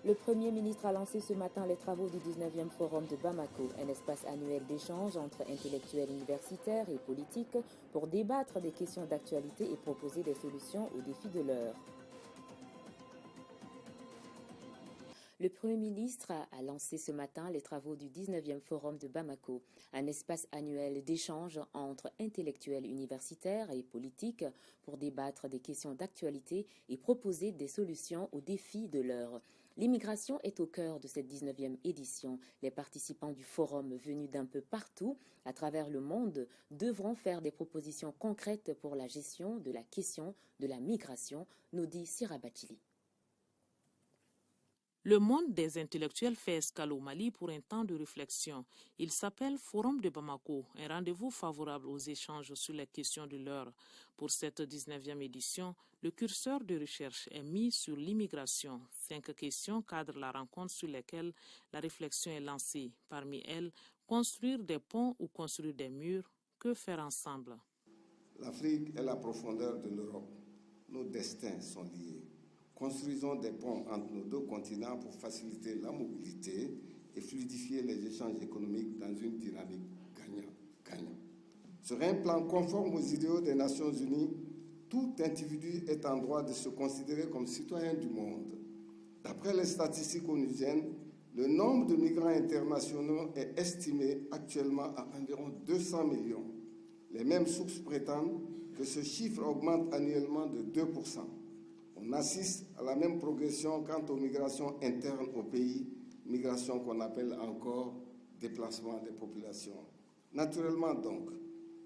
Le Premier ministre a lancé ce matin les travaux du 19e Forum de Bamako, un espace annuel d'échange entre intellectuels universitaires et politiques pour débattre des questions d'actualité et proposer des solutions aux défis de l'heure. Le Premier ministre a lancé ce matin les travaux du 19e Forum de Bamako, un espace annuel d'échange entre intellectuels universitaires et politiques pour débattre des questions d'actualité et proposer des solutions aux défis de l'heure. L'immigration est au cœur de cette 19e édition. Les participants du forum venus d'un peu partout à travers le monde devront faire des propositions concrètes pour la gestion de la question de la migration, nous dit Sira Bachili. Le monde des intellectuels fait escale au Mali pour un temps de réflexion. Il s'appelle Forum de Bamako, un rendez-vous favorable aux échanges sur les questions de l'heure. Pour cette 19e édition, le curseur de recherche est mis sur l'immigration. 5 questions cadrent la rencontre sur lesquelles la réflexion est lancée. Parmi elles, construire des ponts ou construire des murs. Que faire ensemble? L'Afrique est la profondeur de l'Europe. Nos destins sont liés. Construisons des ponts entre nos deux continents pour faciliter la mobilité et fluidifier les échanges économiques dans une dynamique gagnant-gagnant. Sur un plan conforme aux idéaux des Nations Unies, tout individu est en droit de se considérer comme citoyen du monde. D'après les statistiques onusiennes, le nombre de migrants internationaux est estimé actuellement à environ 200 millions. Les mêmes sources prétendent que ce chiffre augmente annuellement de 2%. On assiste à la même progression quant aux migrations internes au pays, migration qu'on appelle encore déplacement des populations. Naturellement donc,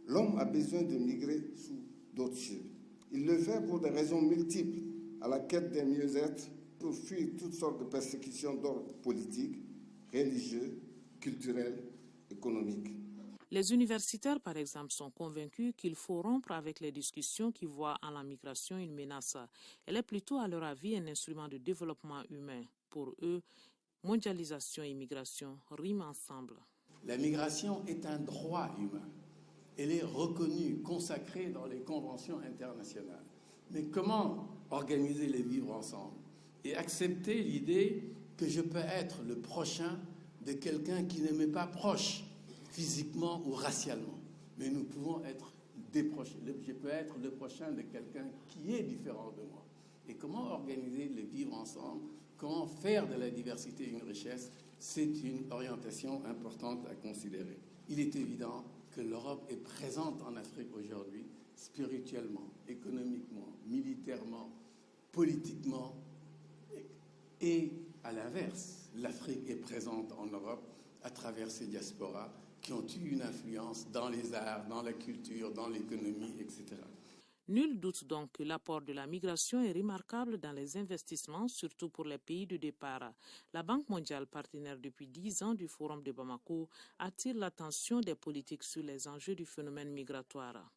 l'homme a besoin de migrer sous d'autres cieux. Il le fait pour des raisons multiples, à la quête d'un mieux-être, pour fuir toutes sortes de persécutions d'ordre politique, religieux, culturel, économique. Les universitaires, par exemple, sont convaincus qu'il faut rompre avec les discussions qui voient en la migration une menace. Elle est plutôt, à leur avis, un instrument de développement humain. Pour eux, mondialisation et immigration riment ensemble. La migration est un droit humain. Elle est reconnue, consacrée dans les conventions internationales. Mais comment organiser les vivre ensemble et accepter l'idée que je peux être le prochain de quelqu'un qui ne m'est pas proche physiquement ou racialement, mais nous pouvons être des proches. Je peux être le prochain de quelqu'un qui est différent de moi. Et comment organiser le vivre ensemble, comment faire de la diversité une richesse, c'est une orientation importante à considérer. Il est évident que l'Europe est présente en Afrique aujourd'hui, spirituellement, économiquement, militairement, politiquement, et à l'inverse, l'Afrique est présente en Europe à travers ses diasporas qui ont eu une influence dans les arts, dans la culture, dans l'économie, etc. Nul doute donc que l'apport de la migration est remarquable dans les investissements, surtout pour les pays de départ. La Banque mondiale, partenaire depuis 10 ans du Forum de Bamako, attire l'attention des politiques sur les enjeux du phénomène migratoire.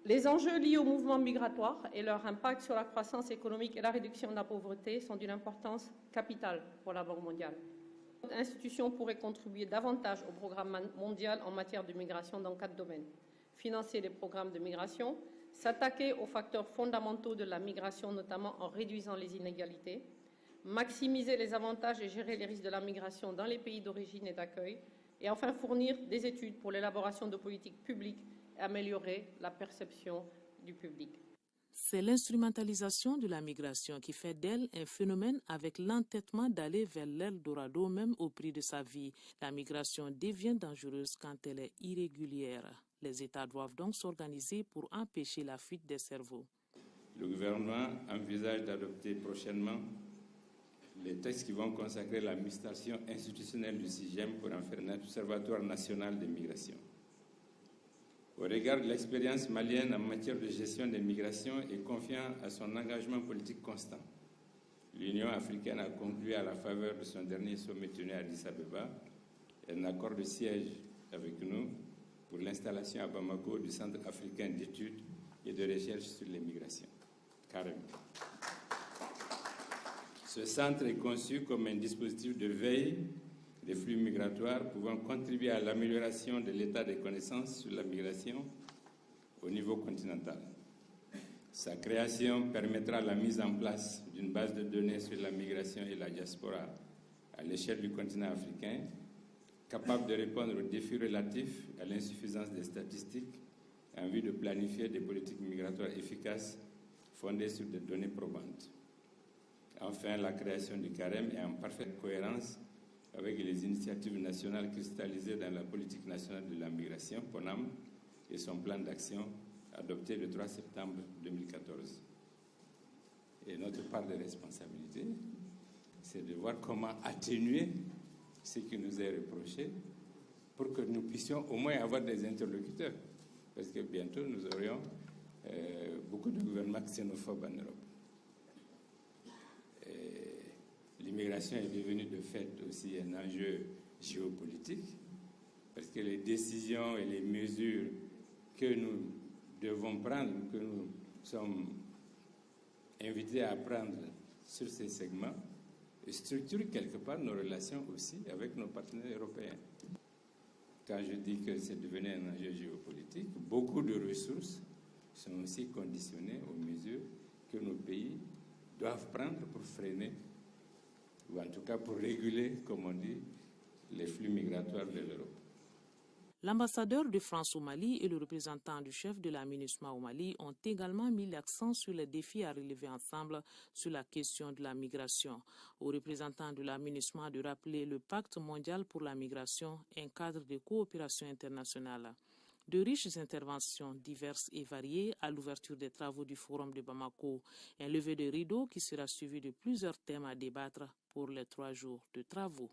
Les enjeux liés au mouvement migratoire et leur impact sur la croissance économique et la réduction de la pauvreté sont d'une importance capitale pour la Banque mondiale. Notre institution pourrait contribuer davantage au programme mondial en matière de migration dans 4 domaines. Financer les programmes de migration, s'attaquer aux facteurs fondamentaux de la migration, notamment en réduisant les inégalités, maximiser les avantages et gérer les risques de la migration dans les pays d'origine et d'accueil, et enfin fournir des études pour l'élaboration de politiques publiques et améliorer la perception du public. C'est l'instrumentalisation de la migration qui fait d'elle un phénomène avec l'entêtement d'aller vers l'Eldorado même au prix de sa vie. La migration devient dangereuse quand elle est irrégulière. Les États doivent donc s'organiser pour empêcher la fuite des cerveaux. Le gouvernement envisage d'adopter prochainement les textes qui vont consacrer la mutation institutionnelle du CIGEM pour en faire un observatoire national des migrations. Au regard de l'expérience malienne en matière de gestion des migrations et confiant à son engagement politique constant, l'Union africaine a conclu à la faveur de son dernier sommet tenu à Addis Abeba un accord de siège avec nous pour l'installation à Bamako du Centre africain d'études et de recherche sur les migrations, CAREM. Ce centre est conçu comme un dispositif de veille des flux migratoires pouvant contribuer à l'amélioration de l'état des connaissances sur la migration au niveau continental. Sa création permettra la mise en place d'une base de données sur la migration et la diaspora à l'échelle du continent africain, capable de répondre aux défis relatifs à l'insuffisance des statistiques en vue de planifier des politiques migratoires efficaces fondées sur des données probantes. Enfin, la création du Carême est en parfaite cohérence avec les initiatives nationales cristallisées dans la politique nationale de la migration, PONAM, et son plan d'action adopté le 3 septembre 2014. Et notre part de responsabilité, c'est de voir comment atténuer ce qui nous est reproché pour que nous puissions au moins avoir des interlocuteurs. Parce que bientôt, nous aurions beaucoup de gouvernements xénophobes en Europe. L'immigration est devenue de fait aussi un enjeu géopolitique, parce que les décisions et les mesures que nous devons prendre, que nous sommes invités à prendre sur ces segments, structurent quelque part nos relations aussi avec nos partenaires européens. Quand je dis que c'est devenu un enjeu géopolitique, beaucoup de ressources sont aussi conditionnées aux mesures que nos pays doivent prendre pour freiner, ou en tout cas pour réguler, comme on dit, les flux migratoires de l'Europe. L'ambassadeur de France au Mali et le représentant du chef de la MINUSMA au Mali ont également mis l'accent sur les défis à relever ensemble sur la question de la migration. Aux représentants de la MINUSMA de rappeler le pacte mondial pour la migration, un cadre de coopération internationale. De riches interventions diverses et variées à l'ouverture des travaux du Forum de Bamako, un lever de rideau qui sera suivi de plusieurs thèmes à débattre pour les 3 jours de travaux.